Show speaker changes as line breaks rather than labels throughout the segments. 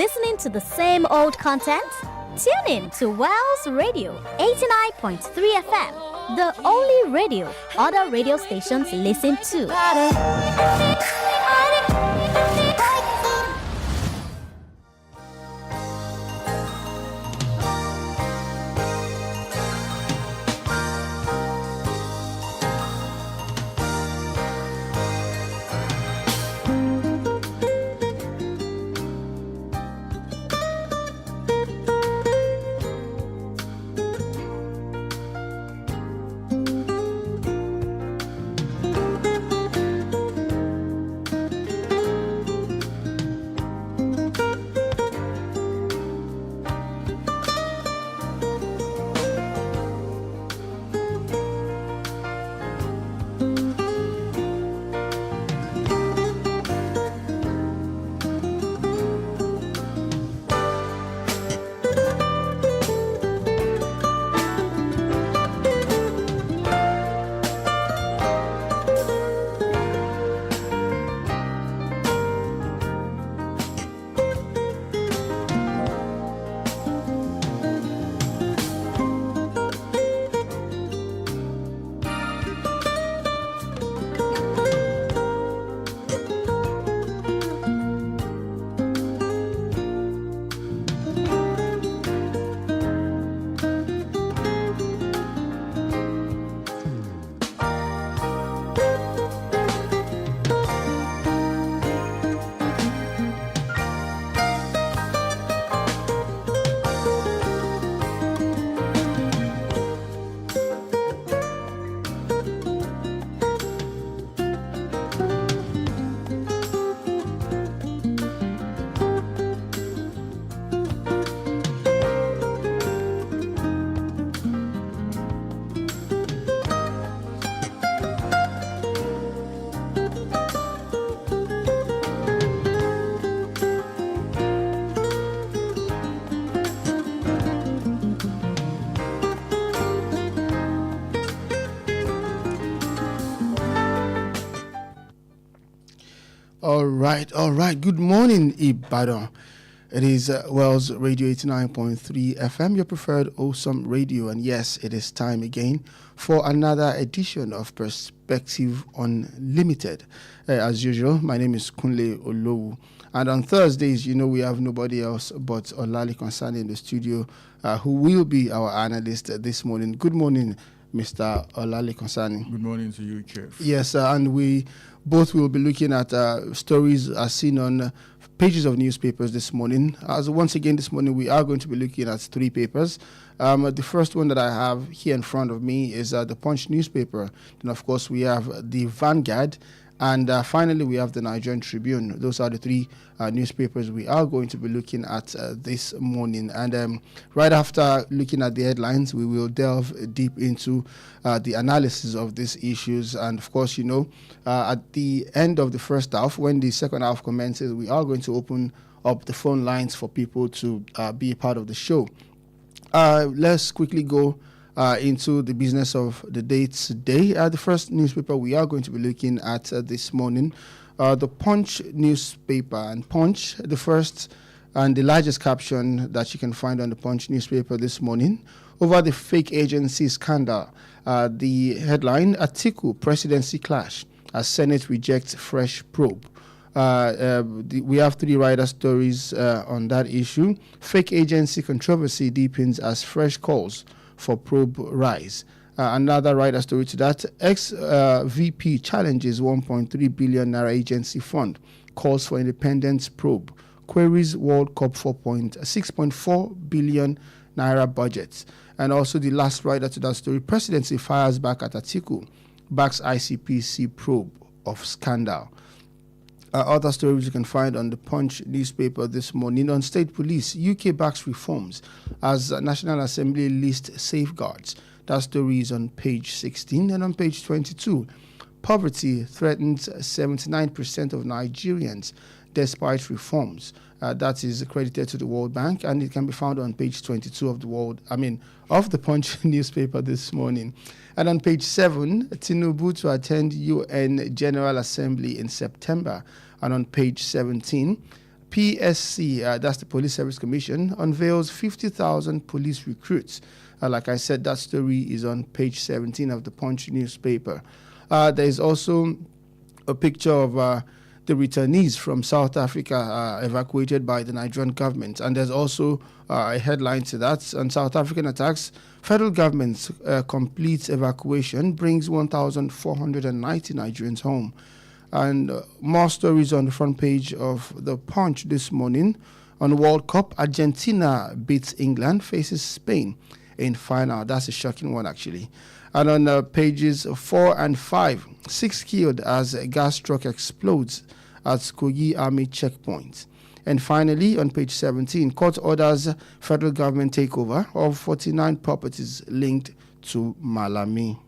listening to the same old content? Tune in to Wells Radio 89.3 FM, the only radio other radio stations listen to.
All right. Good morning, Ibadan. It is Wells Radio 89.3 FM, your preferred awesome radio. And yes, it is time again for another edition of Perspective Unlimited. As usual, my name is Kunle Olowu. And on Thursdays, we have nobody else but Olali Konsani in the studio, who will be our analyst this morning. Good morning, Mr. Olali Konsani.
Good morning to you, Chief.
Yes, and we both will be looking at stories as seen on pages of newspapers this morning. As once again this morning, we are going to be looking at three papers. The first one that I have here in front of me is the Punch newspaper. Then, of course, we have the Vanguard. And finally, we have the Nigerian Tribune. Those are the three newspapers we are going to be looking at this morning. And right after looking at the headlines, we will delve deep into the analysis of these issues. And of course, at the end of the first half, when the second half commences, we are going to open up the phone lines for people to be a part of the show. Let's quickly go into the business of the day today. The first newspaper we are going to be looking at this morning, the Punch newspaper. And Punch, the first and the largest caption that you can find on the Punch newspaper this morning, over the fake agency scandal. The headline, Atiku presidency clash as Senate rejects fresh probe. We have three rider stories on that issue. Fake agency controversy deepens as fresh calls for probe rise. Another rider story to that, ex-VP challenges 1.3 billion naira agency fund, calls for independence probe, queries World Cup 6.4 billion naira budgets. And also the last rider to that story, presidency fires back at Atiku, backs ICPC probe of scandal. Other stories you can find on the Punch newspaper this morning. On state police, UK backs reforms as National Assembly lists safeguards. That story is on page 16. And on page 22, poverty threatens 79% of Nigerians despite reforms. That is accredited to the World Bank, and it can be found on page 22 of the Punch newspaper this morning. And on page 7, Tinubu to attend UN General Assembly in September. And on page 17, PSC, that's the Police Service Commission, unveils 50,000 police recruits. Like I said, that story is on page 17 of the Punch newspaper. There is also a picture of the returnees from South Africa evacuated by the Nigerian government. And there's also a headline to that. On South African attacks, federal government's complete evacuation brings 1,490 Nigerians home. And more stories on the front page of the Punch this morning. On World Cup, Argentina beats England, faces Spain in final. That's a shocking one, actually. And on pages 4 and 5, 6 killed as a gas truck explodes at Kogi Army checkpoint. And finally, on page 17, court orders federal government takeover of 49 properties linked to Malami.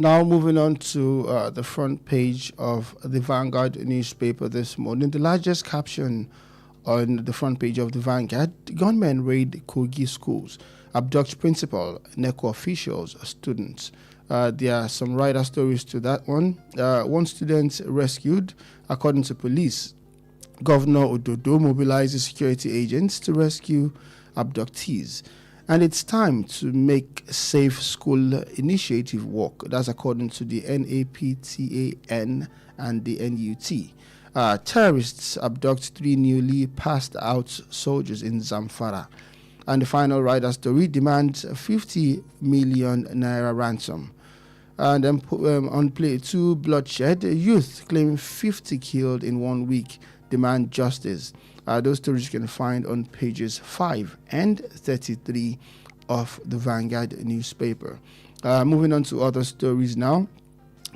Now moving on to the front page of the Vanguard newspaper this morning. The largest caption on the front page of the Vanguard: gunmen raid Kogi schools, abduct principal, NECO officials, students. There are some rider stories to that one. One student rescued, according to police. Governor Ododo mobilizes security agents to rescue abductees. And it's time to make safe school initiative work. That's according to the NAPTAN and the NUT. Terrorists abduct 3 newly passed out soldiers in Zamfara. And the final rider story: demands 50 million naira ransom. And then on play 2, bloodshed. Youth claim 50 killed in 1 week, demand justice. Those stories you can find on pages 5 and 33 of the Vanguard newspaper. Moving on to other stories now.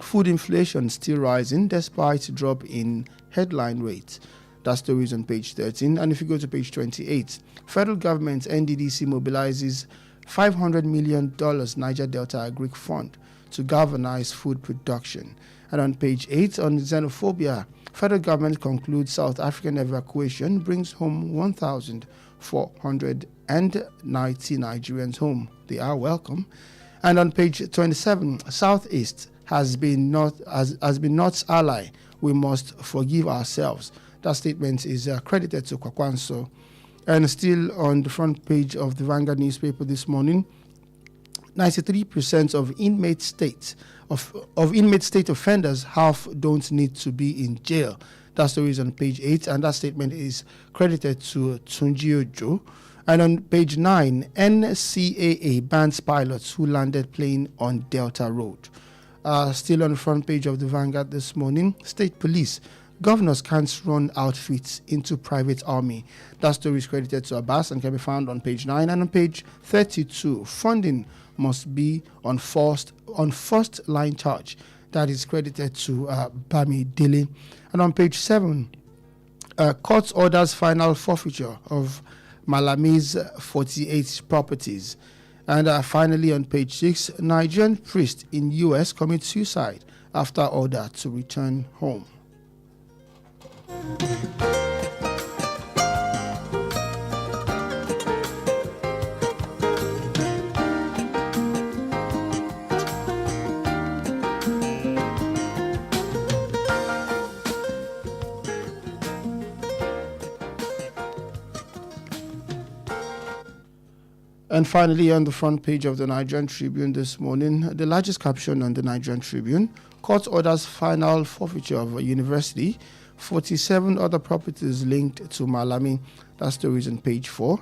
Food inflation still rising despite drop in headline rates. That story is on page 13. And if you go to page 28, federal government NDDC mobilizes $500 million Niger Delta Agric Fund to galvanize food production. And on page 8, on xenophobia, federal government concludes South African evacuation brings home 1,490 Nigerians home. They are welcome. And on page 27, Southeast has been North's ally. We must forgive ourselves. That statement is credited to Kwakwanso. And still on the front page of the Vanguard newspaper this morning, 93% of inmate state offenders don't need to be in jail. That story is on page 8, and that statement is credited to Tunji Ojo. And on page 9, NCAA bans pilots who landed plane on Delta Road. Still on the front page of the Vanguard this morning, State Police: governors can't run outfits into private army. That story is credited to Abbas and can be found on page 9. And on page 32, funding must be on first line charge. That is credited to Bami Dili. And on page 7, court orders final forfeiture of Malami's 48 properties. And finally on page 6, Nigerian priest in US commits suicide after order to return home. And finally, on the front page of the Nigerian Tribune this morning, the largest caption on the Nigerian Tribune: court orders final forfeiture of a university, 47 other properties linked to Malami. That story is on page 4.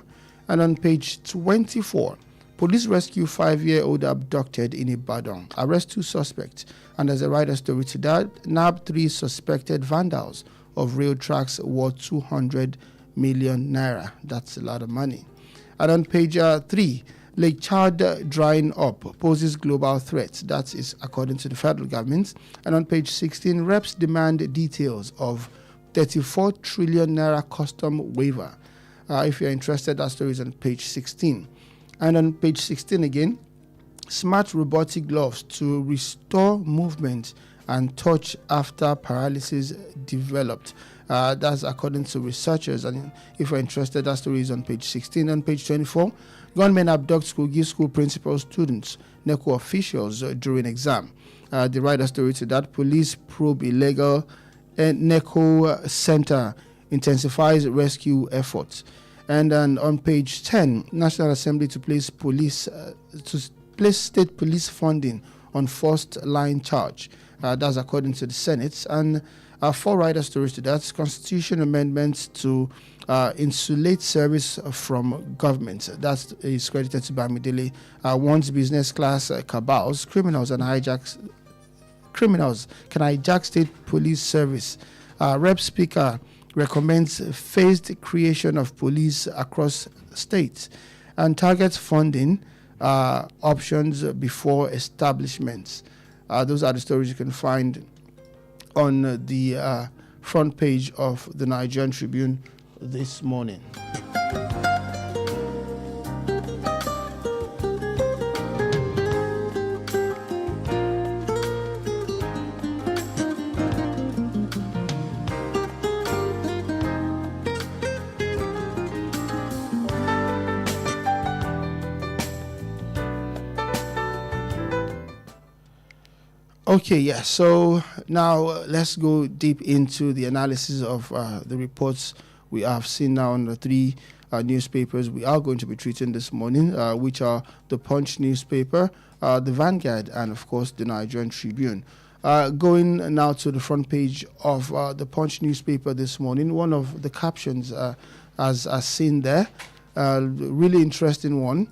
And on page 24, police rescue 5-year-old abducted in Ibadan, arrest 2 suspects. And there's a rider story to that: nab 3 suspected vandals of rail tracks worth 200 million naira. That's a lot of money. And on page 3, Lake Chad drying up poses global threat. That is according to the federal government. And on page 16, reps demand details of 34 trillion naira custom waiver. If you're interested, that story is on page 16. And on page 16 again, smart robotic gloves to restore movement and touch after paralysis developed. That's according to researchers. And if you're interested, that story is on page 16. On page 24, gunmen abduct school, give school principals, students, NECO officials during exam. The writer story to that, police probe illegal NECO center, intensifies rescue efforts. And then on page 10, National Assembly to place state police funding on first line charge. That's according to the Senate. And 4 writer stories to that, constitution amendments to insulate service from government. That is credited to Bamidele. Once business class cabals, criminals can hijack state police service. Rep Speaker recommends phased creation of police across states and targets funding options before establishments. Those are the stories you can find on the front page of the Nigerian Tribune this morning. Okay, yeah. So now let's go deep into the analysis of the reports we have seen now on the 3 newspapers we are going to be treating this morning, which are the Punch newspaper, the Vanguard, and of course the Nigerian Tribune. Going now to the front page of the Punch newspaper this morning, one of the captions as seen there, really interesting one.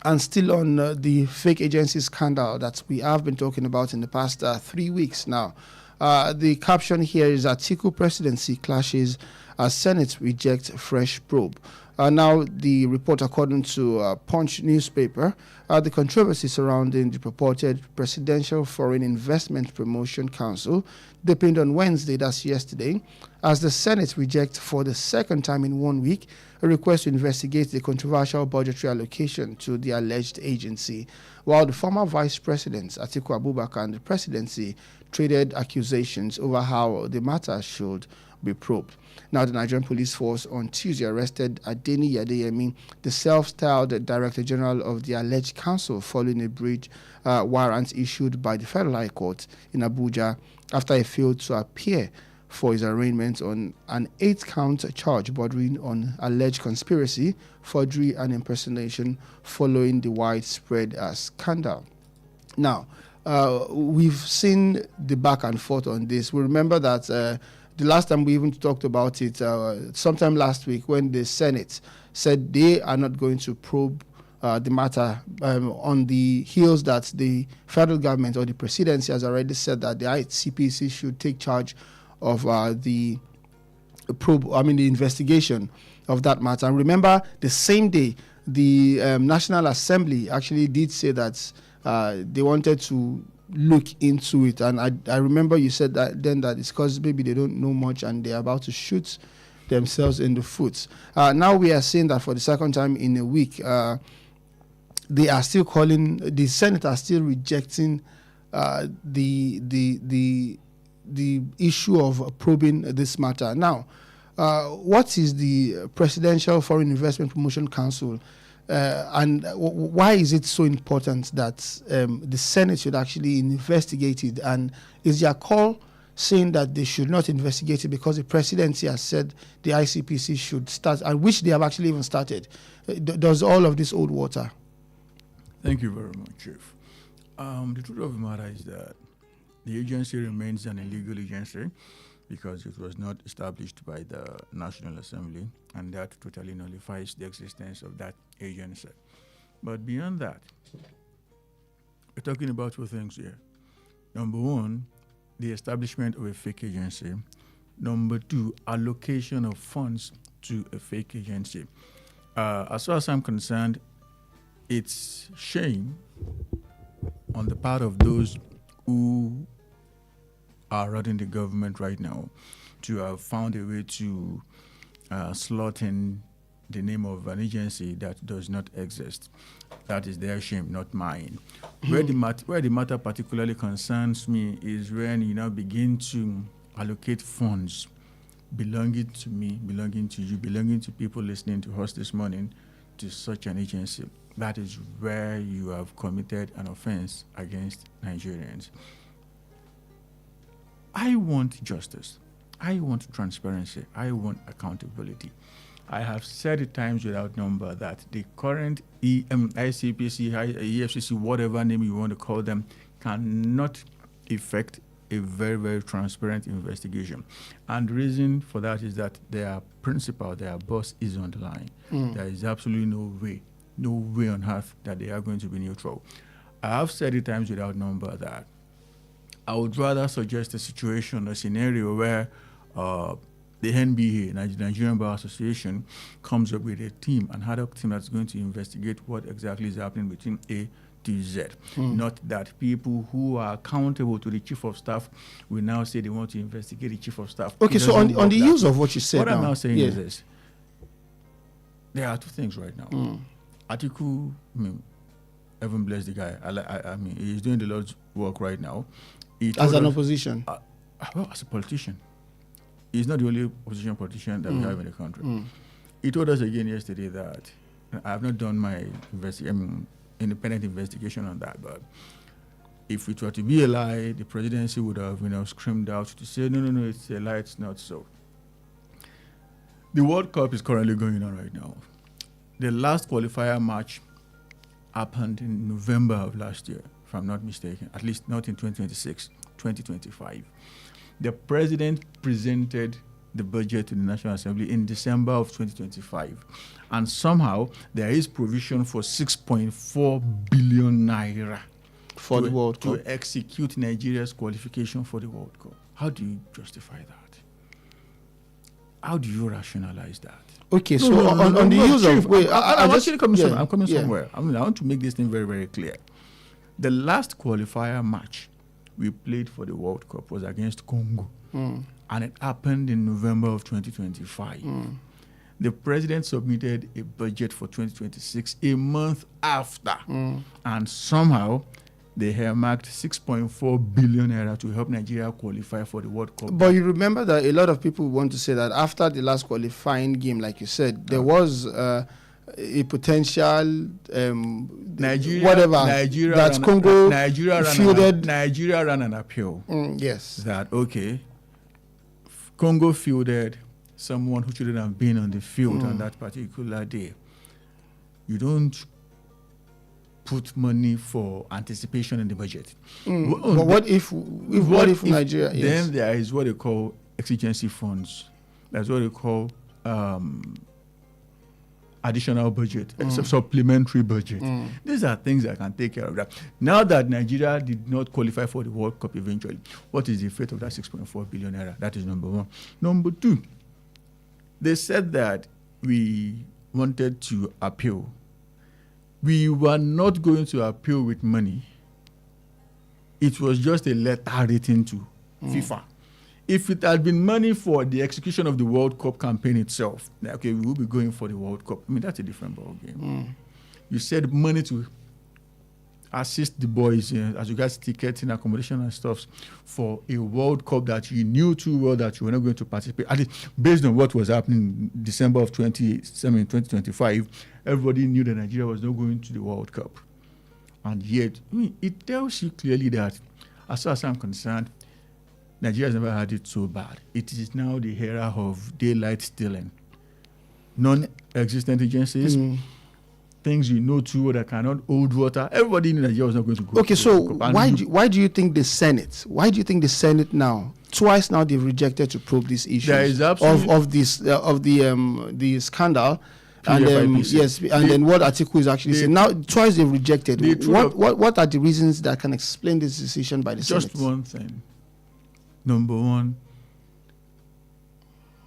And still on the fake agency scandal that we have been talking about in the past 3 weeks now. The caption here is Atiku presidency clashes as Senate rejects fresh probe. Now, the report, according to Punch newspaper, the controversy surrounding the purported Presidential Foreign Investment Promotion Council deepened on Wednesday, that's yesterday, as the Senate rejects for the second time in 1 week a request to investigate the controversial budgetary allocation to the alleged agency, while the former Vice President, Atiku Abubakar, and the presidency traded accusations over how the matter should be probed. Now, the Nigerian Police Force on Tuesday arrested Adeni Adeyemi, the self-styled Director General of the alleged council, following a bridge warrant issued by the Federal High Court in Abuja after he failed to appear for his arraignment on an 8-count charge bordering on alleged conspiracy, forgery, and impersonation following the widespread scandal. Now, we've seen the back and forth on this. We remember that the last time we even talked about it, sometime last week, when the Senate said they are not going to probe the matter on the heels that the federal government or the presidency has already said that the ICPC should take charge of the investigation of that matter. And remember, the same day, the National Assembly actually did say that they wanted to look into it. And I remember you said that then that it's because maybe they don't know much and they're about to shoot themselves in the foot. Now we are seeing that for the second time in a week, they are still calling, the Senate are still rejecting the issue of probing this matter. Now, what is the Presidential Foreign Investment Promotion Council, and why is it so important that the Senate should actually investigate it? And is their call saying that they should not investigate it because the presidency has said the ICPC should start, and which they have actually even started? Does all of this hold water?
Thank you very much, Chief. The truth of the matter is that the agency remains an illegal agency because it was not established by the National Assembly, and that totally nullifies the existence of that agency. But beyond that, we're talking about 2 things here. Number 1, the establishment of a fake agency. Number 2, allocation of funds to a fake agency. As far as I'm concerned, it's shame on the part of those who are running the government right now to have found a way to slot in the name of an agency that does not exist. That is their shame, not mine. Where the matter particularly concerns me is when you now begin to allocate funds belonging to me, belonging to you, belonging to people listening to us this morning to such an agency. That is where you have committed an offense against Nigerians. I want justice. I want transparency. I want accountability. I have said it times without number that the current ICPC, EFCC, whatever name you want to call them, cannot effect a very, very transparent investigation. And the reason for that is that their principal, their boss is on the line. There is absolutely no way on earth that they are going to be neutral. I have said it times without number that I would rather suggest a situation, a scenario where the NBA, Nigerian Bar Association, comes up with a team, an ad hoc team that's going to investigate what exactly is happening between A to Z. Not that people who are accountable to the chief of staff will now say they want to investigate the chief of staff.
Okay, so on the use of what you said,
what
now,
I'm now saying is this: there are two things right now. Atiku, heaven bless the guy. I mean, he's doing the Lord's work right now.
As an opposition,
well, as a politician. He's not the only opposition politician that we have in the country. He told us again yesterday that I have not done my independent investigation on that, but if it were to be a lie, the presidency would have screamed out to say, no, it's a lie, it's not so. The World Cup is currently going on right now. The last qualifier match happened in November of last year, if I'm not mistaken, at least not in 2026, 2025. The president presented the budget to the National Assembly in December of 2025. And somehow there is provision for 6.4 billion naira
for the World Cup
to execute Nigeria's qualification for the World Cup. How do you justify that? How do you rationalize that?
Okay, so on the use of... Wait,
I'm actually coming somewhere. I'm coming somewhere. I want to make this thing very, very clear. The last qualifier match we played for the World Cup was against Congo. And it happened in November of 2025. The president submitted a budget for 2026 a month after. And somehow they earmarked 6.4 billion naira to help Nigeria qualify for the World Cup.
But you remember that a lot of people want to say that after the last qualifying game, like you said, there was a potential
Nigeria ran an appeal.
Yes.
That, okay, Congo fielded someone who shouldn't have been on the field on that particular day. You don't put money for anticipation in the budget.
But what if Nigeria...
Then there is what they call exigency funds. That's what they call additional budget, supplementary budget. These are things that can take care of that. Now that Nigeria did not qualify for the World Cup eventually, what is the fate of that 6.4 billion naira? That is number one. Number two, they said that we wanted to appeal. We were not going to appeal with money. It was just a letter written to FIFA. If it had been money for the execution of the World Cup campaign itself, okay, we will be going for the World Cup. I mean, that's a different ballgame. You said money to assist the boys as regards ticketing, accommodation and stuff for a World Cup that you knew too well that you were not going to participate. At least based on what was happening in December of 2025, everybody knew that Nigeria was not going to the World Cup. And yet, it tells you clearly that, as far as I'm concerned, Nigeria has never had it so bad. It is now the era of daylight stealing. Non-existent agencies, things you know too well that cannot hold water. Everybody knew Nigeria was not going to go.
Okay, so why do you think the Senate? Why do you think the Senate now, twice now, they've rejected to probe these issues of the scandal? And then what Atiku is actually saying. Now, twice they've rejected. What are the reasons that can explain this decision by the Senate?
Just one thing. Number one,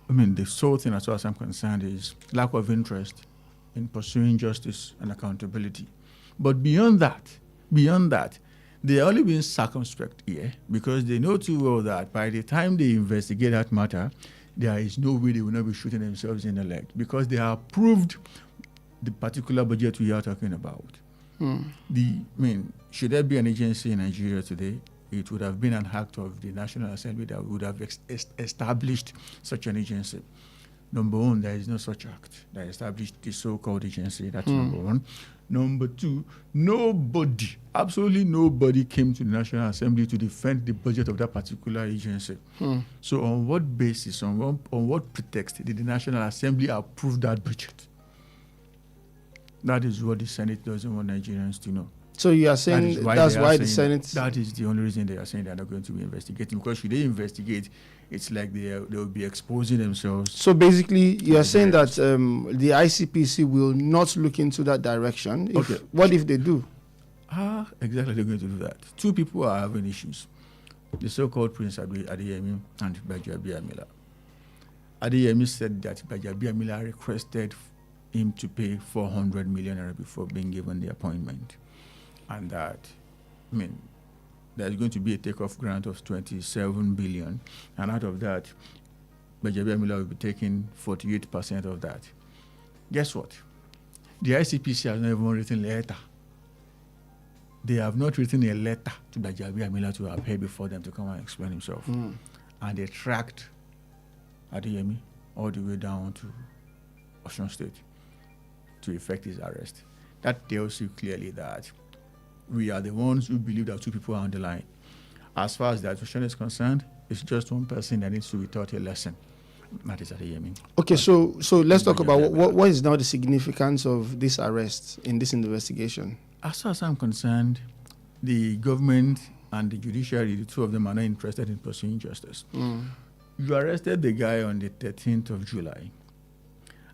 I mean, the sole thing as far as I'm concerned is lack of interest in pursuing justice and accountability. But beyond that, they are only being circumspect here because they know too well that by the time they investigate that matter, there is no way they will not be shooting themselves in the leg because they have approved the particular budget we are talking about. Should there be an agency in Nigeria today, it would have been an act of the National Assembly that would have established such an agency. Number one, there is no such act that established the so-called agency. That's number one. Number two, absolutely nobody came to the National Assembly to defend the budget of that particular agency. So on what basis, on what pretext did the National Assembly approve that budget? That is what the Senate doesn't want Nigerians to know.
So you are saying that's why the Senate...
That is the only reason they are saying they are not going to be investigating. Because should they investigate, it's like they will be exposing themselves.
So basically, you are saying that the ICPC will not look into that direction. What if they do?
Exactly, they're going to do that. Two people are having issues. The so-called Prince Adeyemi and Gbajabiamila. Adeyemi said that Gbajabiamila requested him to pay 400 million naira before being given the appointment. And that, there's going to be a takeoff grant of 27 billion. And out of that, Gbajabiamila will be taking 48% of that. Guess what? The ICPC has not even written a letter. They have not written a letter to Gbajabiamila to appear before them to come and explain himself. And they tracked Adeyemi all the way down to Osun State to effect his arrest. That tells you clearly that we are the ones who believe that two people are on the line. As far as the administration is concerned, it's just one person that needs to be taught a lesson. That is Adeyemi.
Okay, so let's talk about what is now the significance of this arrest in this investigation.
As far as I'm concerned, the government and the judiciary, the two of them are not interested in pursuing justice. You arrested the guy on the 13th of July,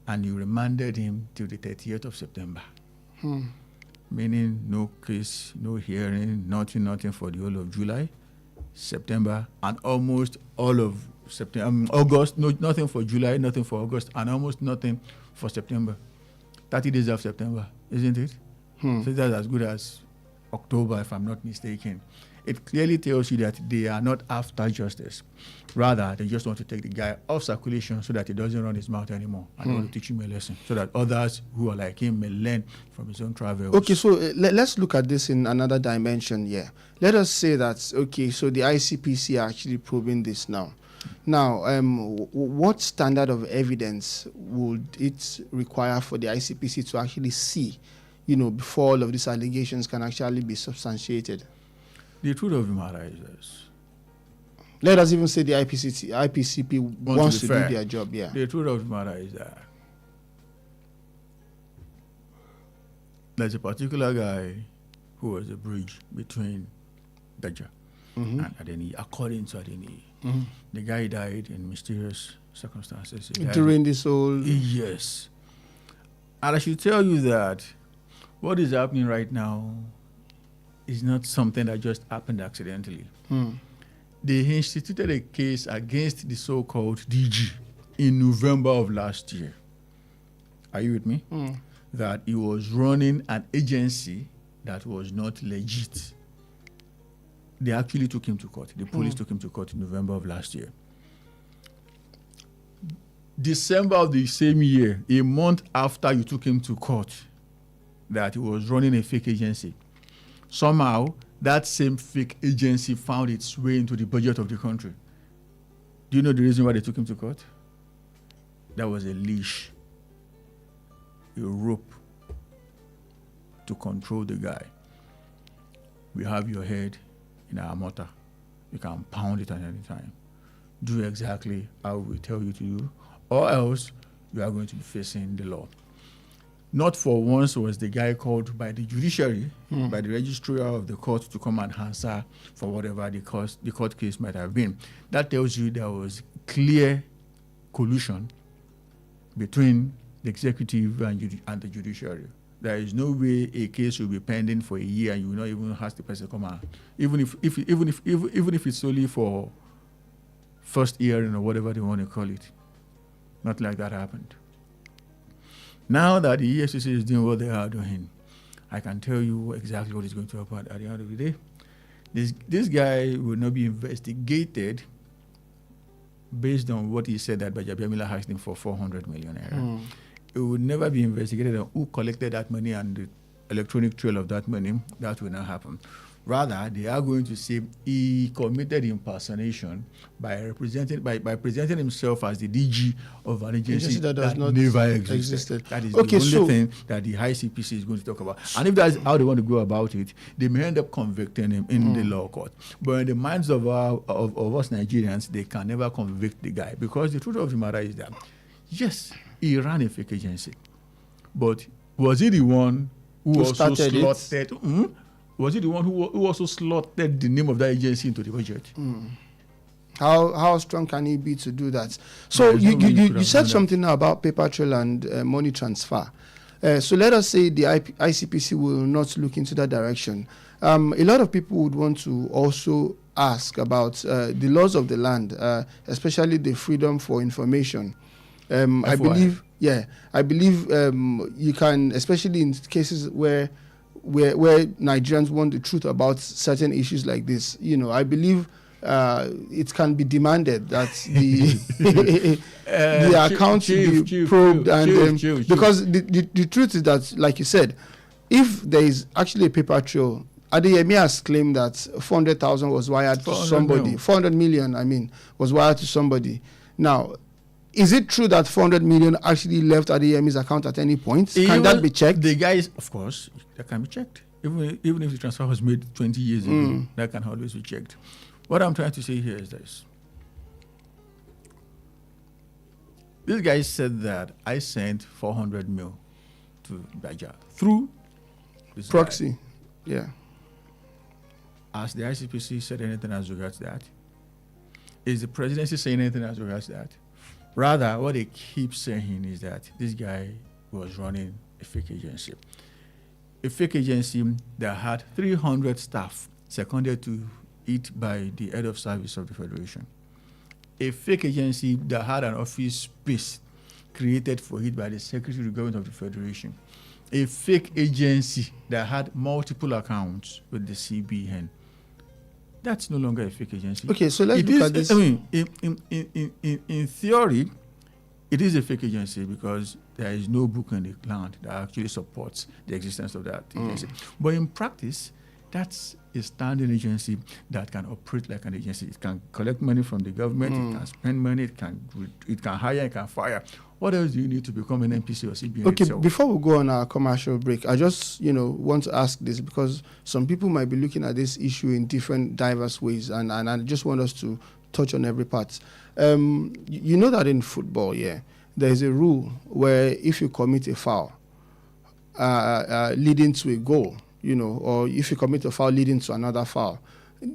and you remanded him till the 30th of September. Meaning no case, no hearing, nothing for the whole of July, September, and almost all of September, August, nothing for July, nothing for August, and almost nothing for September. 30 days of September, isn't it? So that's as good as October, if I'm not mistaken. It clearly tells you that they are not after justice. Rather, they just want to take the guy off circulation so that he doesn't run his mouth anymore. And they want to teach him a lesson so that others who are like him may learn from his own travels.
Okay, so let's look at this in another dimension here. Let us say that, okay, so the ICPC are actually probing this now. Now, what standard of evidence would it require for the ICPC to actually see, before all of these allegations can actually be substantiated?
The truth of the matter is this.
Let us even say the IPCP wants to do their job, yeah.
The truth of the matter is that there's a particular guy who was a bridge between Beja and Adeni, according to Adeni. The guy died in mysterious circumstances.
During this whole...
Yes. And I should tell you that what is happening right now is not something that just happened accidentally. They instituted a case against the so-called DG in November of last year. Are you with me? That he was running an agency that was not legit. They actually took him to court. The police took him to court in November of last year. December of the same year, a month after you took him to court, that he was running a fake agency. Somehow, that same fake agency found its way into the budget of the country. Do you know the reason why they took him to court? That was a leash, a rope to control the guy. We have your head in our mortar. You can pound it at any time. Do exactly how we tell you to do, or else you are going to be facing the law. Not for once was the guy called by the judiciary, by the registrar of the court, to come and answer for whatever the court case might have been. That tells you there was clear collusion between the executive and the judiciary. There is no way a case will be pending for a year and you will not even ask the person to come out, even if it's only for first hearing or whatever they want to call it. Nothing like that happened. Now that the EFCC is doing what they are doing, I can tell you exactly what is going to happen at the end of the day. This guy will not be investigated based on what he said that Bajabiamila asked him for 400 million naira. It will never be investigated on who collected that money and the electronic trail of that money. That will not happen. Rather, they are going to say he committed impersonation by presenting himself as the DG of an agency that does not never existed. That is the only thing that the ICPC is going to talk about. And if that's how they want to go about it, they may end up convicting him in the law court. But in the minds of us Nigerians, they can never convict the guy, because the truth of the matter is that, yes, he ran a fake agency, but was he the one who also slotted? Was he the one who also slotted the name of that agency into the budget?
How strong can he be to do that? So you said something now about paper trail and money transfer. So let us say the ICPC will not look into that direction. A lot of people would want to also ask about the laws of the land, especially the freedom for information. I believe you can, especially in cases where Nigerians want the truth about certain issues like this. I believe it can be demanded that the account should be probed, because the truth is that, like you said, if there is actually a paper trail, Adeyemi has claimed that 400,000 was wired to somebody. 400 million, was wired to somebody. Now, is it true that 400 million actually left Adeyemi's account at any point? Can that be checked?
The guys, of course, that can be checked. Even if the transfer was made 20 years ago, that can always be checked. What I'm trying to say here is this. This guy said that I sent 400 mil to Baja through this
proxy.
Guy.
Yeah.
Has the ICPC said anything as regards that? Is the presidency saying anything as regards that? Rather, what they keep saying is that this guy was running a fake agency. A fake agency that had 300 staff seconded to it by the head of service of the Federation. A fake agency that had an office space created for it by the Secretary of the Government of the Federation. A fake agency that had multiple accounts with the CBN. That's no longer a fake agency.
Okay, so let's look at this.
In theory, it is a fake agency because there is no book in the land that actually supports the existence of that agency. But in practice, that's a standing agency that can operate like an agency. It can collect money from the government, it can spend money, it can hire, it can fire. What else do you need to become an NPC or CBN?
Okay,
itself?
Before we go on our commercial break, I just want to ask this, because some people might be looking at this issue in different diverse ways, and I just want us to touch on every part. You know that in football, there is a rule where if you commit a foul leading to a goal, or if you commit a foul leading to another foul,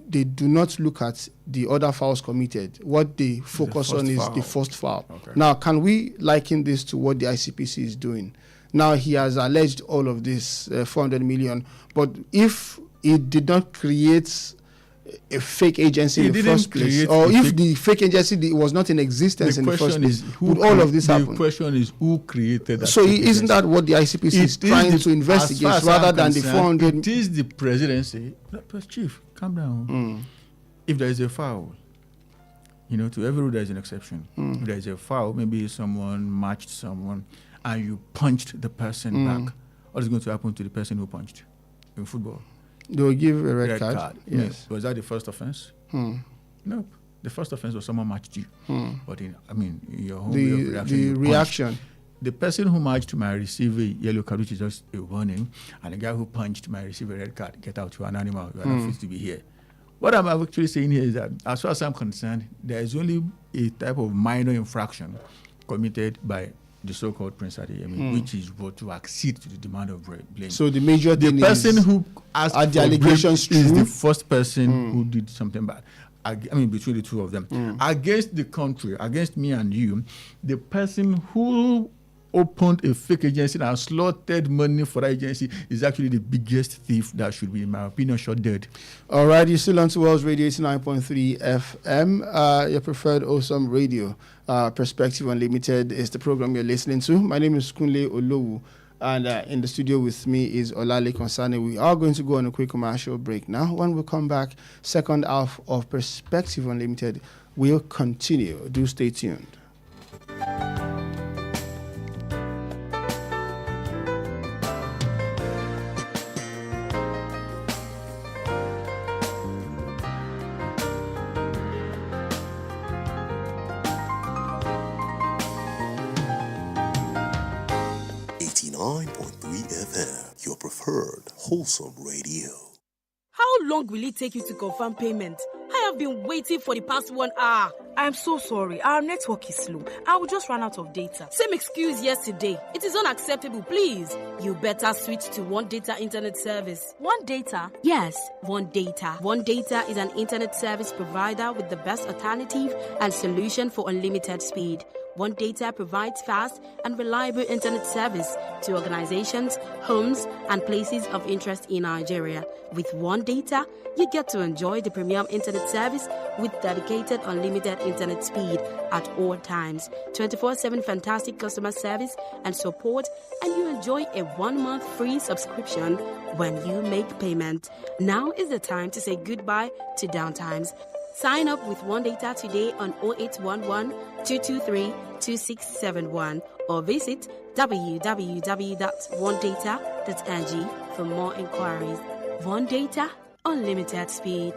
they do not look at the other fouls committed. What they focus on is the first foul. Okay. Now, can we liken this to what the ICPC is doing? Now, he has alleged all of this, 400 million, but if it did not create a fake agency in the first place, or if the fake agency was not in existence in the first place, would all of this happen?
The question is who created that?
So isn't that what the ICPC is trying to investigate, rather than the 400?
It is the presidency. Chief, calm down. If there is a foul, to every rule there is an exception. If there is a foul, maybe someone matched someone and you punched the person back, what is going to happen to the person who punched in football?
They will give a red card. Yes.
Was that the first offense? Nope. The first offense was someone matched you. But in your home
the reaction.
The person who matched might receive a yellow card, which is just a warning, and the guy who punched might receive a red card. Get out, you're an animal. You are not fit to be here. What I'm actually saying here is that, as far as I'm concerned, there is only a type of minor infraction committed by the so-called Prince Adeyemi, which is what to accede to the demand of blame.
So the major thing
person who asked for
the allegations
is the first person who did something bad. Between the two of them. Against the country, against me and you, the person who opened a fake agency and slaughtered money for that agency is actually the biggest thief that should be, in my opinion, shot dead. All
right, you're still on to Wells Radio 89.3 FM, your preferred awesome radio. Perspective Unlimited is the program you're listening to. My name is Kunle Olowu. And in the studio with me is Olale Konsane. We are going to go on a quick commercial break now. When we come back, second half of Perspective Unlimited will continue. Do stay tuned.
89.3 FM, your preferred wholesome radio.
How long will it take you to confirm payment? I have been waiting for the past 1 hour.
I'm so sorry. Our network is slow. I will just run out of data.
Same excuse yesterday. It is unacceptable, please. You better switch to One Data Internet Service.
One Data?
Yes, One Data. One Data is an internet service provider with the best alternative and solution for unlimited speed. One Data provides fast and reliable internet service to organizations, homes, and places of interest in Nigeria. With One Data, you get to enjoy the premium internet service with dedicated unlimited internet speed at all times, 24/7 fantastic customer service and support, and you enjoy a 1-month free subscription when you make payment. Now is the time to say goodbye to downtimes. Sign up with One Data today on 0811 223 2671 or visit www.onedata.ng for more inquiries. One Data, unlimited speed.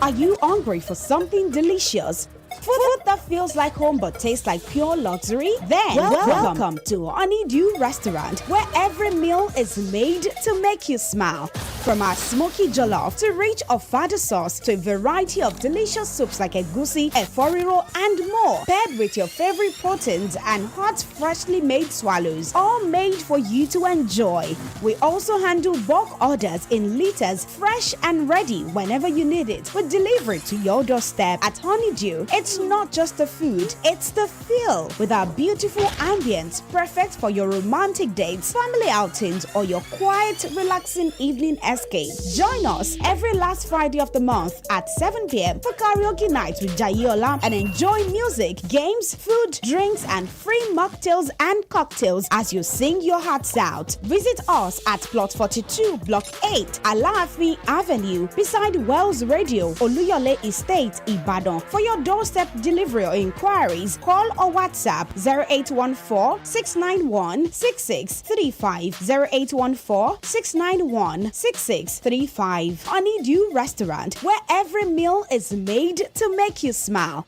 Are you hungry for something delicious? Food that feels like home but tastes like pure luxury? Then welcome to Honeydew Restaurant, where every meal is made to make you smile. From our smoky jollof to rich ofada sauce to a variety of delicious soups like egusi, eforiro, and more, paired with your favorite proteins and hot, freshly made swallows, all made for you to enjoy. We also handle bulk orders in liters, fresh and ready whenever you need it, with delivery to your doorstep. At Honeydew, it's not just the food, it's the feel. With our beautiful ambience, perfect for your romantic dates, family outings, or your quiet, relaxing evening escape. Join us every last Friday of the month at 7 p.m. for karaoke night with Jayola and enjoy music, games, food, drinks, and free mocktails and cocktails as you sing your hearts out. Visit us at Plot 42, Block 8, Alaafin Avenue, beside Wells Radio, Oluyole Estate, Ibadan. For your doorstep delivery or inquiries, call or WhatsApp 0814-691-6635, 0814-691-6635. Honeydew Restaurant, where every meal is made to make you smile.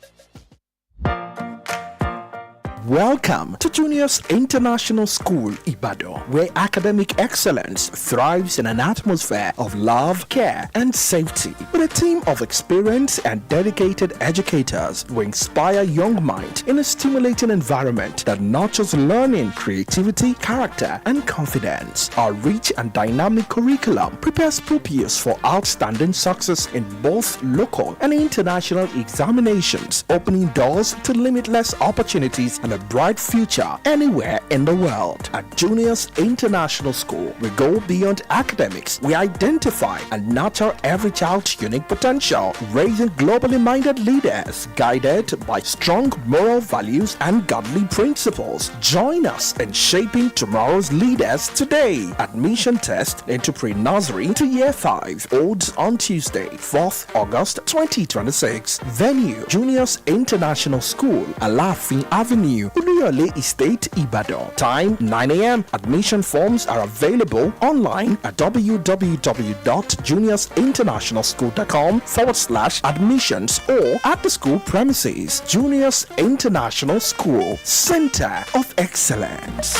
Welcome to Junior's International School, Ibadan, where academic excellence thrives in an atmosphere of love, care, and safety. With a team of experienced and dedicated educators who inspire young minds in a stimulating environment that nurtures learning, creativity, character, and confidence. Our rich and dynamic curriculum prepares pupils for outstanding success in both local and international examinations, opening doors to limitless opportunities and a bright future anywhere in the world. At Junior's International School, we go beyond academics. We identify and nurture every child's unique potential, raising globally minded leaders guided by strong moral values and godly principles. Join us in shaping tomorrow's leaders today. Admission test into pre-nursery to year 5 holds on Tuesday, 4th August 2026. Venue, Junior's International School, Alaafin Avenue, Oluyole Estate, Ibadan. Time 9 a.m. Admission forms are available online at www.juniorsinternationalschool.com/admissions or at the school premises. Juniors International School, Center of Excellence.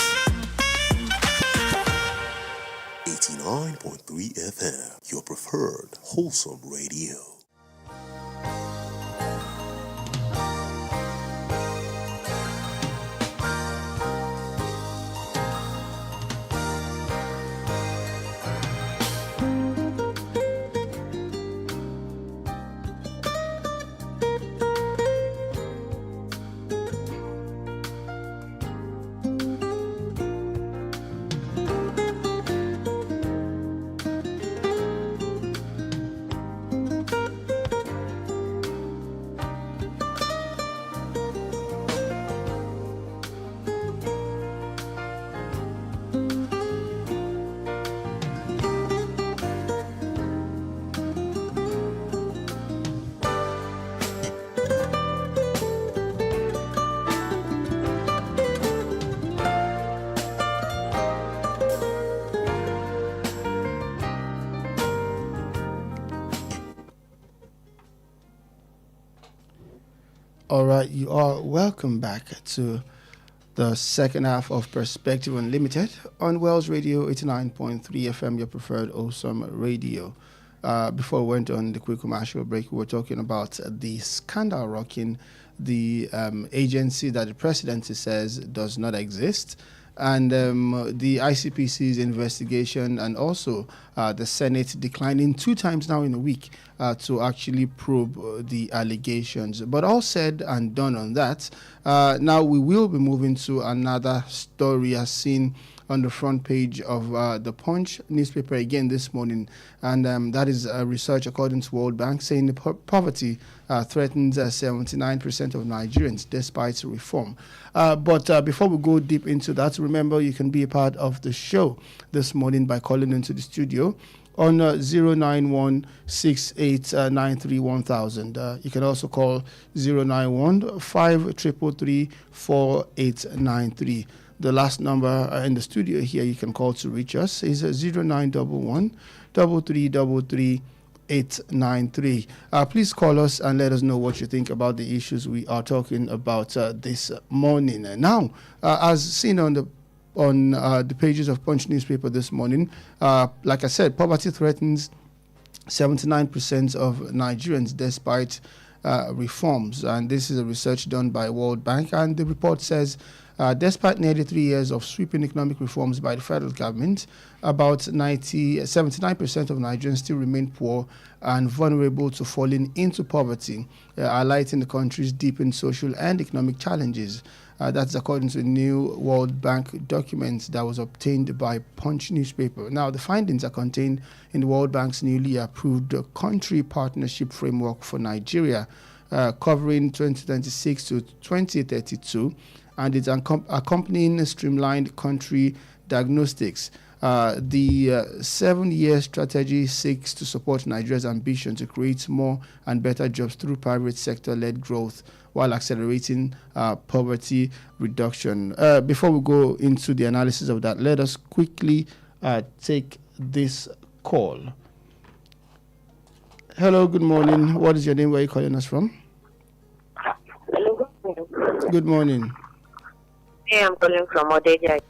89.3 FM, your preferred wholesome radio.
All right, you are welcome back to the second half of Perspective Unlimited on Wells Radio 89.3 FM, your preferred awesome radio. Before we went on the quick commercial break, we were talking about the scandal rocking the agency that the presidency says does not exist, and the ICPC's investigation, and also the Senate declining 2 times now in a week to actually probe the allegations. But all said and done on that, now we will be moving to another story as seen on the front page of the Punch newspaper again this morning, and that is research according to World Bank saying the poverty threatens 79% of Nigerians despite reform. But before we go deep into that, remember you can be a part of the show this morning by calling into the studio on 09168931000. You can also call 091-5333-4893. The last number in the studio here you can call to reach us is 0911 333 please call us and let us know what you think about the issues we are talking about this morning. Now, as seen on the pages of Punch newspaper this morning, like I said, poverty threatens 79% of Nigerians despite reforms, and this is a research done by World Bank, and the report says despite nearly 3 years of sweeping economic reforms by the federal government, about 79% of Nigerians still remain poor and vulnerable to falling into poverty, highlighting the country's deepened social and economic challenges. That's according to a new World Bank document that was obtained by Punch newspaper. Now, the findings are contained in the World Bank's newly approved country partnership framework for Nigeria, covering 2026 to 2032, and its accompanying streamlined country diagnostics. The 7-year strategy seeks to support Nigeria's ambition to create more and better jobs through private sector-led growth while accelerating poverty reduction. Before we go into the analysis of that, let us quickly take this call. Hello, good morning. What is your name? Where are you calling us from?
Hello.
Good morning.
Hey, I'm calling from Odeja.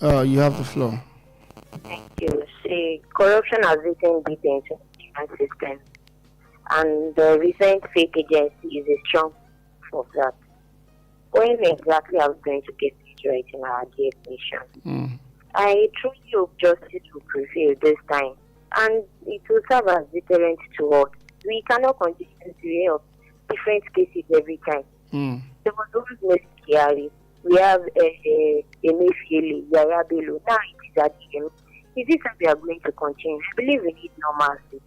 You have the floor.
Thank you. See, corruption has eaten deep into the system, and the recent fake agency is a strong proof of that. When exactly are we going to get it right in our dear nation? I truly hope justice will prevail this time, and it will serve as deterrent to us. We cannot continue to hear of different cases every time. There was always necessary. We have a Mayfield, Yaya Bello. Now it is at the end. Is this how we are going to continue? I believe we need normalcy.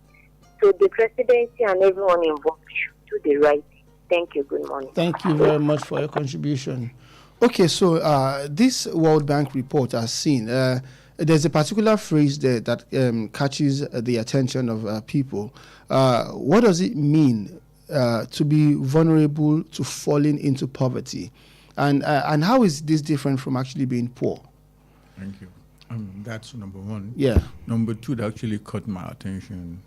So the presidency and everyone involved should do the right thing. Thank you. Good morning.
Thank you very much for your contribution. Okay, so this World Bank report has seen, there's a particular phrase there that catches the attention of people. What does it mean to be vulnerable to falling into poverty? And how is this different from actually being poor?
Thank you. That's number one.
Yeah.
Number two, that actually caught my attention.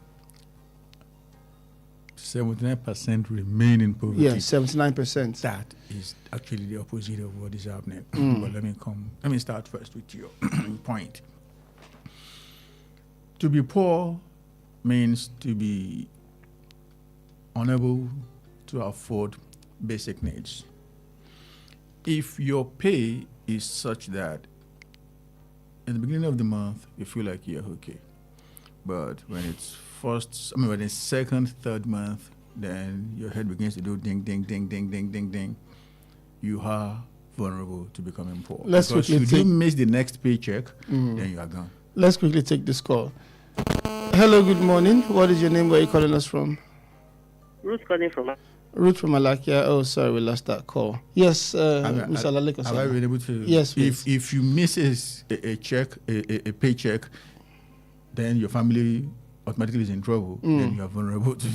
79% remain in poverty.
Yeah, 79%.
That is actually the opposite of what is happening. But let me start first with your point. To be poor means to be unable to afford basic needs. If your pay is such that in the beginning of the month you feel like you're okay, but when it's when it's second, third month, then your head begins to do ding, ding, ding, ding, ding, ding, ding. You are vulnerable to becoming poor. Because should you miss the next paycheck, then you are gone.
Let's quickly take this call. Hello, good morning. What is your name? Where are you calling us from?
Ruth calling from.
Ruth from Alakia. Oh, sorry, we lost that call. Yes, Mr. Laleko.
Have I been able to?
Yes, please.
If you miss a check, a paycheck, then your family automatically is in trouble. Then you are vulnerable to.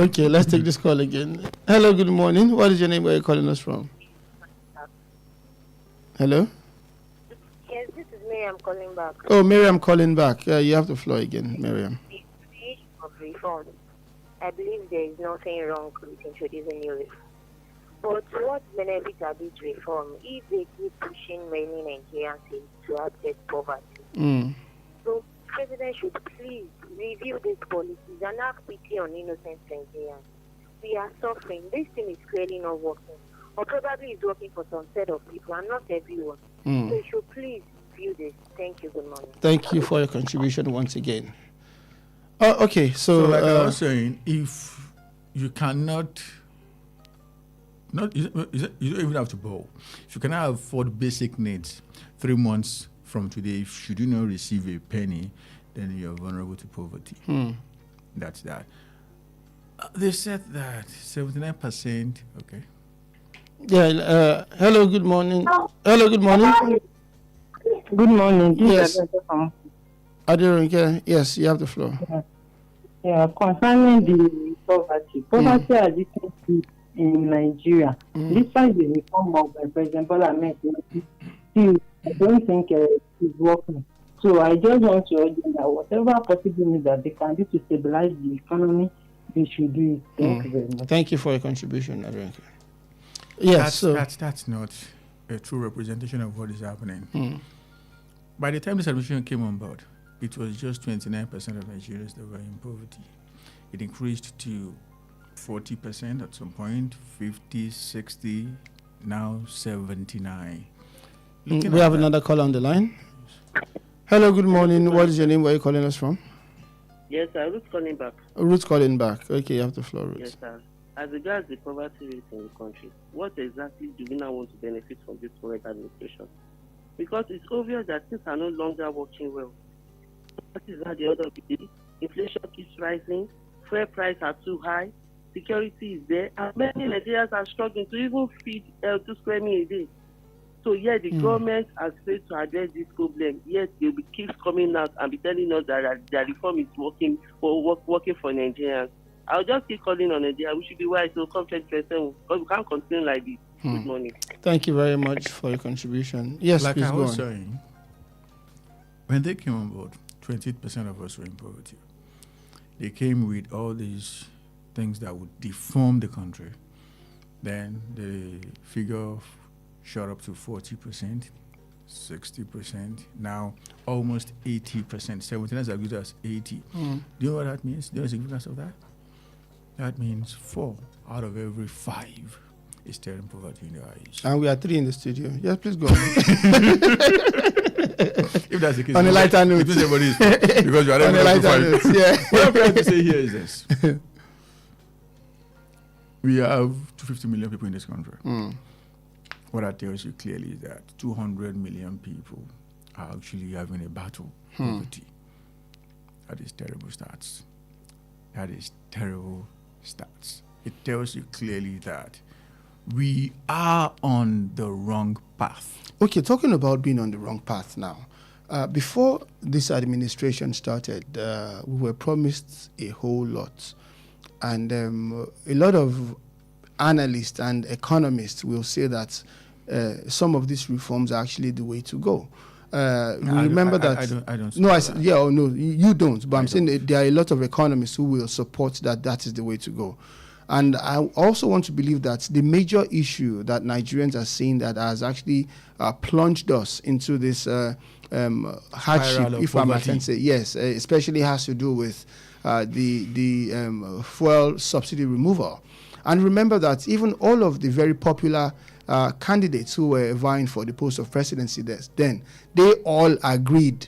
Okay, let's take this call again. Hello, good morning. What is your name? Where are you calling us from? Hello.
Yes, this is Miriam calling back.
Oh, Miriam calling back. You have the floor again, Miriam.
The issue of reform. I believe there is nothing wrong with introducing new reform. But what benefit are these reforms if they keep pushing many Nigerians into abject poverty? So, President should please review these policies and have pity on innocent Nigerians. We are suffering. This thing is clearly not working. Or probably it's working for some set of people and not everyone. So you should please view this. Thank you. Good morning.
Thank you for your contribution once again. Okay,
So like I was saying, if you cannot, you don't even have to borrow. If you cannot afford basic needs, 3 months from today, should you not receive a penny, then you're vulnerable to poverty. That's that. They said that 79%. Okay.
Yeah. Hello. Good morning. Hello. Good morning.
Good morning.
Yes. Aderonke, yes, you have the floor.
Yeah, concerning the poverty has been in Nigeria. Despite the reform of President Bola Ahmed Tinubu, I don't think it's working. So I just want to urge them that whatever possible means that they can do to stabilize the economy, they should do it. Thank you very much.
Thank you for your contribution, Aderonke. Yes,
that's not a true representation of what is happening. By the time this administration came on board, it was just 29% of Nigerians that were in poverty. It increased to 40% at some point, 50, 60, now 79.
We have another call on the line. Hello, good morning. What is your name? Where are you calling us from?
Yes, sir. Ruth calling back.
Ruth calling back. Okay, you have the floor, Ruth.
Yes, sir. As regards the poverty rate in the country, what exactly do we now want to benefit from this current administration? Because it's obvious that things are no longer working well. That is at the other of the day. Inflation keeps rising, fuel prices are too high, security is there, and many Nigerians are struggling to even feed 2 square meals a day. So yet the government has failed to address this problem. Yet they will keep coming out and be telling us that their reform is working for Nigerians. I'll just keep calling on Nigeria. We should be wise to come 20%, but we can't continue like this. Good morning.
Thank you very much for your contribution. Yes,
like
please
I
go
was
on.
saying, when they came on board, 28% of us were in poverty. They came with all these things that would deform the country. Then the figure shot up to 40%, 60%, now almost 80%. 79 is as good as 80. Do you know what that means? Do you know the significance of that? That means 4 out of every 5 is staring poverty in their eyes.
And we are 3 in the studio. Yes, please go on.
If that's the case,
on a lighter note.
Because you are on a lighter note. Yeah. What I'm trying to say here is this. We have 250 million people in this country. What that tells you clearly is that 200 million people are actually having a battle with poverty. That is terrible stats. That is terrible stats. It tells you clearly that we are on the wrong path.
Okay, talking about being on the wrong path now. Before this administration started, we were promised a whole lot. And a lot of analysts and economists will say that some of these reforms are actually the way to go. Remember that.
I don't.
No, I said, yeah, or no, you don't. But I'm saying that there are a lot of economists who will support that is the way to go. And I also want to believe that the major issue that Nigerians are seeing that has actually plunged us into this hardship, if I might say, yes, especially has to do with the fuel subsidy removal. And remember that even all of the very popular candidates who were vying for the post of presidency then, they all agreed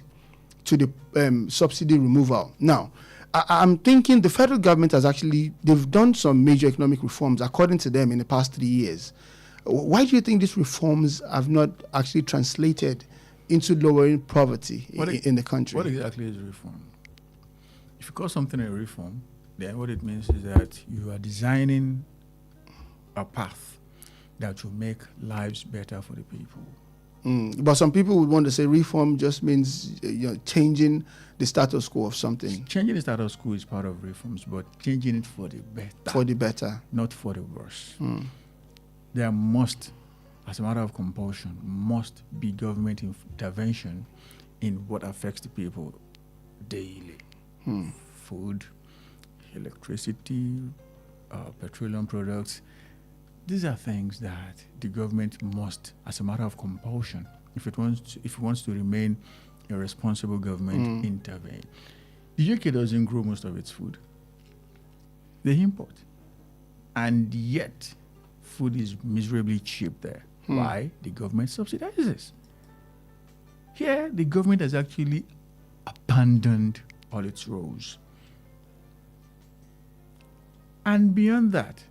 to the subsidy removal. Now, I'm thinking the federal government they've done some major economic reforms, according to them, in the past 3 years. Why do you think these reforms have not actually translated into lowering poverty in the country?
What exactly is reform? If you call something a reform, then what it means is that you are designing a path that will make lives better for the people.
But some people would want to say reform just means changing the status quo of something.
Changing the status quo is part of reforms, but changing it for the better.
For the better.
Not for the worse. There must, as a matter of compulsion, must be government intervention in what affects the people daily. Food, electricity, petroleum products. these are things that the government must, as a matter of compulsion, if it wants to remain a responsible government, intervene. The UK doesn't grow most of its food. They import. And yet, food is miserably cheap there. Why? The government subsidizes. Here, the government has actually abandoned all its roles. And beyond that,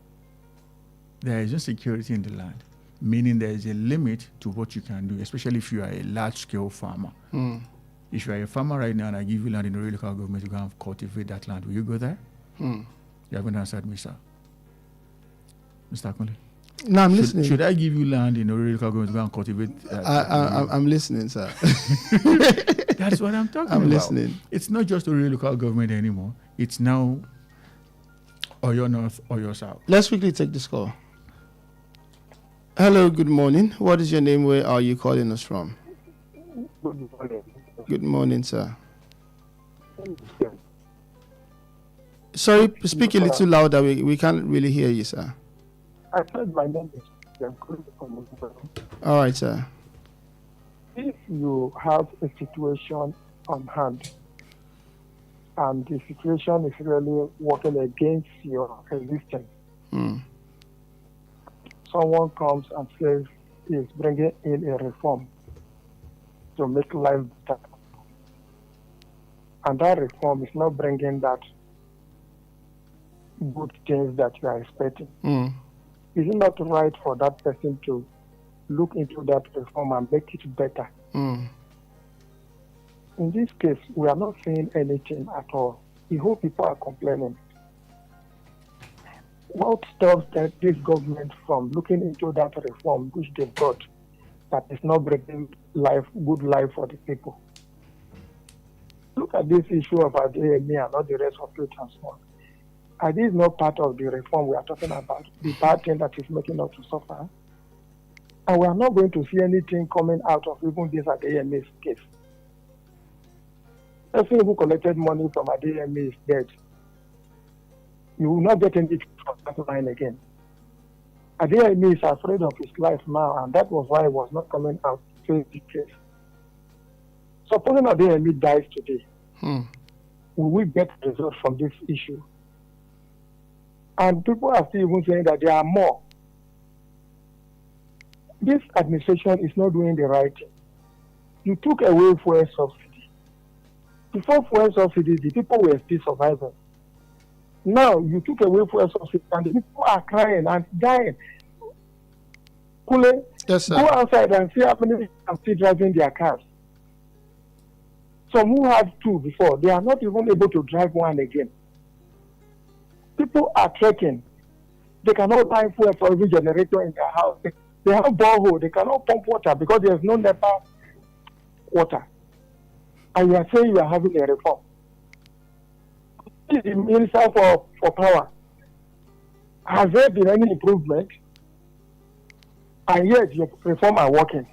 there is insecurity in the land, meaning there is a limit to what you can do, especially if you are a large-scale farmer. If you are a farmer right now and I give you land in the local government to go and cultivate that land, will you go there? You haven't answered me, sir. Mr. Kunle?
No, I'm listening.
Should I give you land in the local government to go and cultivate?
I'm listening, sir.
That's what I'm talking about.
I'm listening.
It's not just a local government anymore. It's now Oyo North, Oyo South.
Let's quickly take this call. Hello, good morning. What is your name? Where are you calling us from?
Good morning.
Good morning, sir. Sorry, speak a little louder. We can't really hear you, sir.
I said my name is Kunle from Olowu.
All right, sir.
If you have a situation on hand and the situation is really working against your existence, someone comes and says he's bringing in a reform to make life better, and that reform is not bringing that good things that you are expecting. Is it not right for that person to look into that reform and make it better? In this case, we are not saying anything at all. The whole people are complaining. What stops this government from looking into that reform which they've got that is not bringing good life for the people? Look at this issue about AME and not the rest of it and so on. And this is not part of the reform we are talking about, the bad thing that is making us to suffer. And we are not going to see anything coming out of even this at AMA's case. Person who collected money from AMA is dead. You will not get anything from that line again. AMA is afraid of his life now, and that was why he was not coming out to face the case. Supposing AMA dies today, will we get results from this issue? And people are still even saying that there are more. This administration is not doing the right thing. You took away fuel subsidy. Before fuel subsidy, the people were still surviving. Now you took away fuel subsidy and the people are crying and dying. Kunle,
yes, sir.
Go outside and see how many people are still driving their cars. Some who had two before, they are not even able to drive one again. People are trekking. They cannot buy fuel for every generator in their house. They have borehole. They cannot pump water because there is no NEPA water. And you are saying you are having a reform. The Minister for Power, has there been any improvement? And yet your reform are working.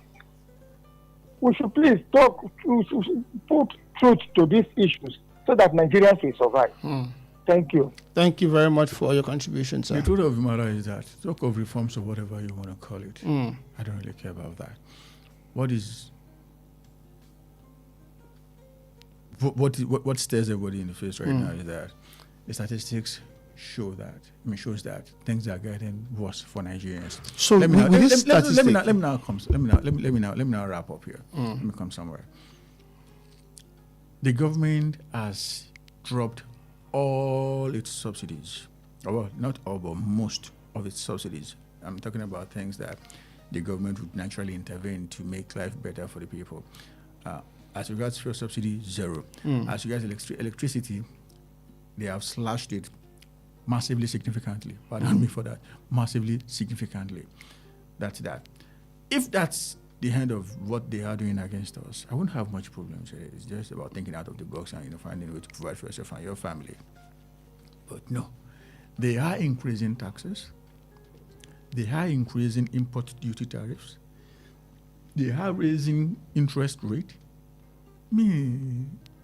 We should please talk, put truth to these issues so that Nigerians will survive. Thank you.
Thank you very much for your contribution, sir.
The truth of the matter is that talk of reforms or whatever you want to call it, I don't really care about that. What stares everybody in the face right now is that the statistics shows that things are getting worse for Nigerians.
So
let me now wrap up here. Let me come somewhere. The government has dropped all its subsidies, well, not all, but most of its subsidies. I'm talking about things that the government would naturally intervene to make life better for the people. As regards fuel subsidy, zero. As regards electricity, they have slashed it massively, significantly. Pardon me for that. Massively, significantly. That's that. If that's the end of what they are doing against us, I wouldn't have much problems with it. It's just about thinking out of the box and finding a way to provide for yourself and your family. But no, they are increasing taxes. They are increasing import duty tariffs. They are raising interest rate.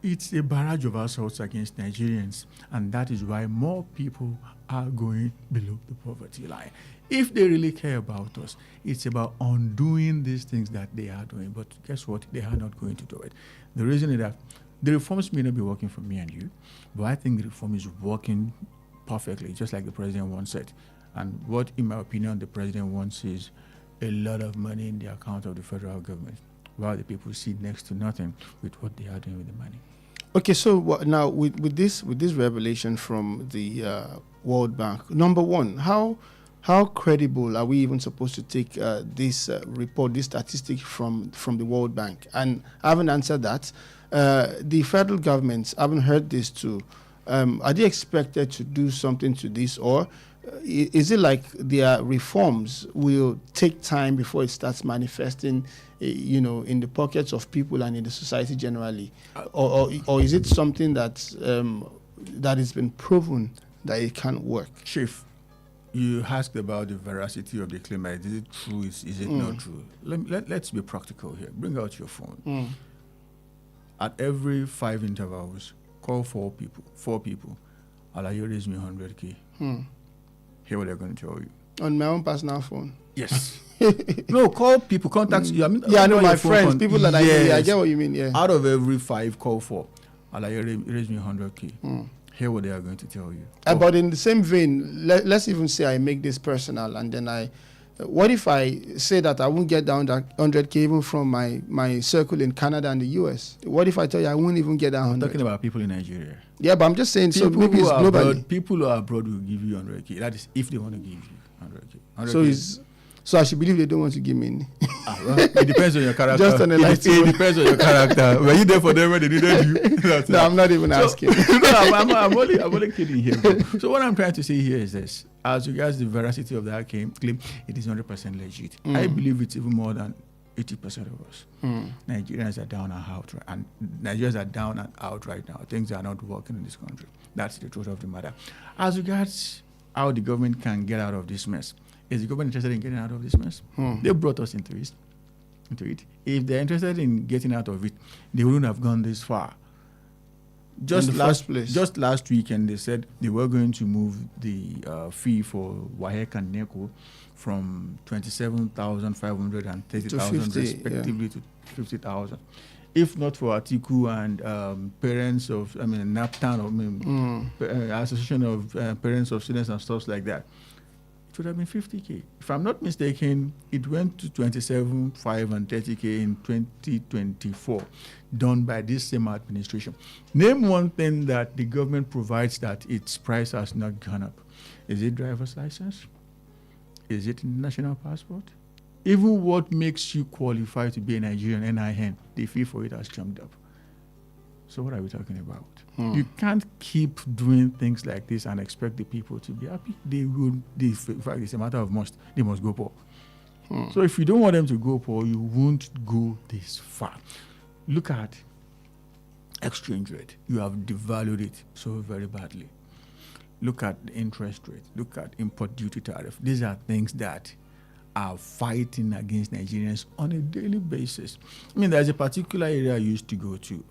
It's a barrage of assaults against Nigerians, and that is why more people are going below the poverty line. If they really care about us, it's about undoing these things that they are doing. But guess what? They are not going to do it. The reason is that the reforms may not be working for me and you, but I think the reform is working perfectly, just like the president once said. And what, in my opinion, the president wants is a lot of money in the account of the federal government, while the people see next to nothing with what they are doing with the money.
Okay, so now with this revelation from the World Bank, number one, how credible are we even supposed to take this report, this statistic from the World Bank? And I haven't answered that. The federal governments haven't heard this too. Are they expected to do something to this, or is it like their reforms will take time before it starts manifesting, in the pockets of people and in the society generally, or is it something that has been proven that it can work?
Chief, you asked about the veracity of the claim. Is it true? Is it not true? Let's be practical here. Bring out your phone. At every 5 intervals, call 4 people. Alayo raise me 100K. Hear what they're going to tell you.
On my own personal phone?
Yes. No, call people, contact you.
I know my friends, people that I get what you mean, yeah.
Out of every 5, call 4. Alayo raise me 100K. Hear what they are going to tell you.
But in the same vein, let's even say I make this personal, and then what if I say that I won't get down that 100K even from my circle in Canada and the US? What if I tell you I won't even get that 100?
I'm talking about people in Nigeria.
Yeah, but I'm just saying, so maybe it's globally.
People who are abroad will give you 100K. That is if they want to give you 100K.
So I should believe they don't want to give me.
Well, it depends on your character.
Just on a light
it depends on your character. Were you there for them when they needed you?
No, I'm not even asking.
I'm only kidding here. Bro. So what I'm trying to say here is this. As regards the veracity of that claim, it is 100% legit. I believe it's even more than 80% of us. Nigerians are down and out, and Nigerians are down and out right now. Things are not working in this country. That's the truth of the matter. As regards how the government can get out of this mess, is the government interested in getting out of this mess? They brought us into it. If they're interested in getting out of it, they wouldn't have gone this far. Just last weekend, they said they were going to move the fee for WAEC and NECO from 27,500 and 30,000 respectively to 50,000. If not for Atiku and parents of, NAPTAN, Association of Parents of Students and stuff like that, it would have been 50K. If I'm not mistaken, it went to 27,500 and 30K in 2024, done by this same administration. Name one thing that the government provides that its price has not gone up. Is it driver's license? Is it national passport? Even what makes you qualify to be a Nigerian NIN, the fee for it has jumped up. So what are we talking about? You can't keep doing things like this and expect the people to be happy. They will. In fact, it's a matter of must. They must go poor. So if you don't want them to go poor, you won't go this far. Look at exchange rate. You have devalued it so very badly. Look at the interest rate. Look at import duty tariff. These are things that are fighting against Nigerians on a daily basis. There's a particular area I used to go to.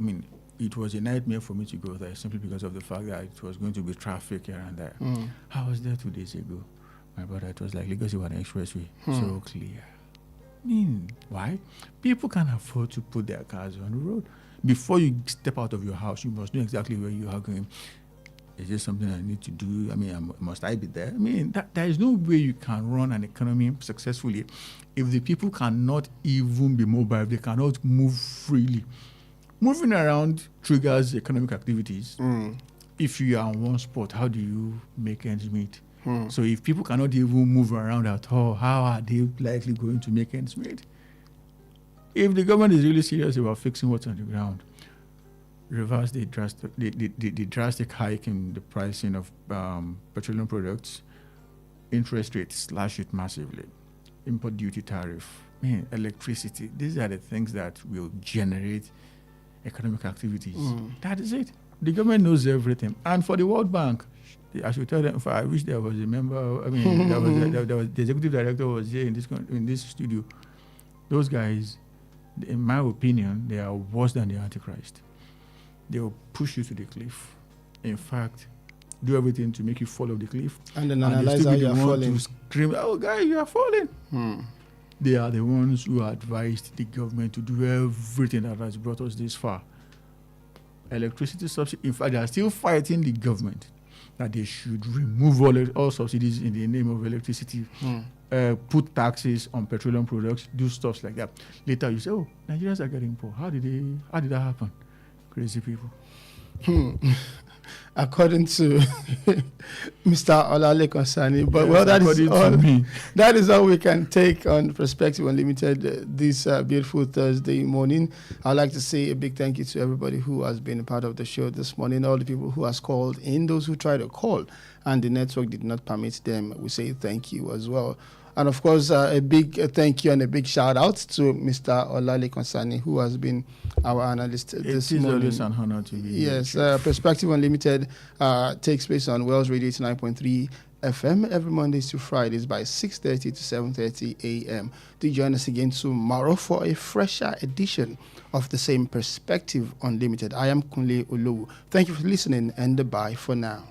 It was a nightmare for me to go there simply because of the fact that it was going to be traffic here and there. I was there 2 days ago. My brother, it was like Lagos-Ibadan Expressway. So clear. Why? People can't afford to put their cars on the road. Before you step out of your house, you must know exactly where you are going. Is this something I need to do? Must I be there? There is no way you can run an economy successfully if the people cannot even be mobile, they cannot move freely. Moving around triggers economic activities. If you are on one spot, how do you make ends meet? So if people cannot even move around at all, how are they likely going to make ends meet? If the government is really serious about fixing what's on the ground, reverse the drastic hike in the pricing of petroleum products, interest rates, slash it massively, import duty tariff, electricity. These are the things that will generate economic activities. That is it. The government knows everything. And for the World Bank, I should tell them, I wish there was a member, there was the executive director was here in this studio. Those guys, in my opinion, they are worse than the Antichrist. They will push you to the cliff. In fact, do everything to make you fall off the cliff.
And then analyze how you are falling.
To scream, oh, guy, you are falling. They are the ones who advised the government to do everything that has brought us this far. Electricity subsidy, in fact, they are still fighting the government that they should remove all subsidies in the name of electricity, put taxes on petroleum products, do stuff like that. Later you say, oh, Nigerians are getting poor. How did that happen? Crazy people.
According to Mr. Olale Konsani, but
yes,
that is all we can take on Perspective Unlimited this beautiful Thursday morning. I'd like to say a big thank you to everybody who has been a part of the show this morning, all the people who has called in, those who tried to call and the network did not permit them. We say thank you as well. And of course, a big thank you and a big shout out to Mr. Olale Konsani, who has been our analyst this morning.
It is always an honor to be here.
Yes, Perspective Unlimited takes place on Wells Radio 89.3 FM every Mondays to Fridays by 6:30 to 7:30 a.m. Do join us again tomorrow for a fresher edition of the same Perspective Unlimited. I am Kunle Olowu. Thank you for listening and bye for now.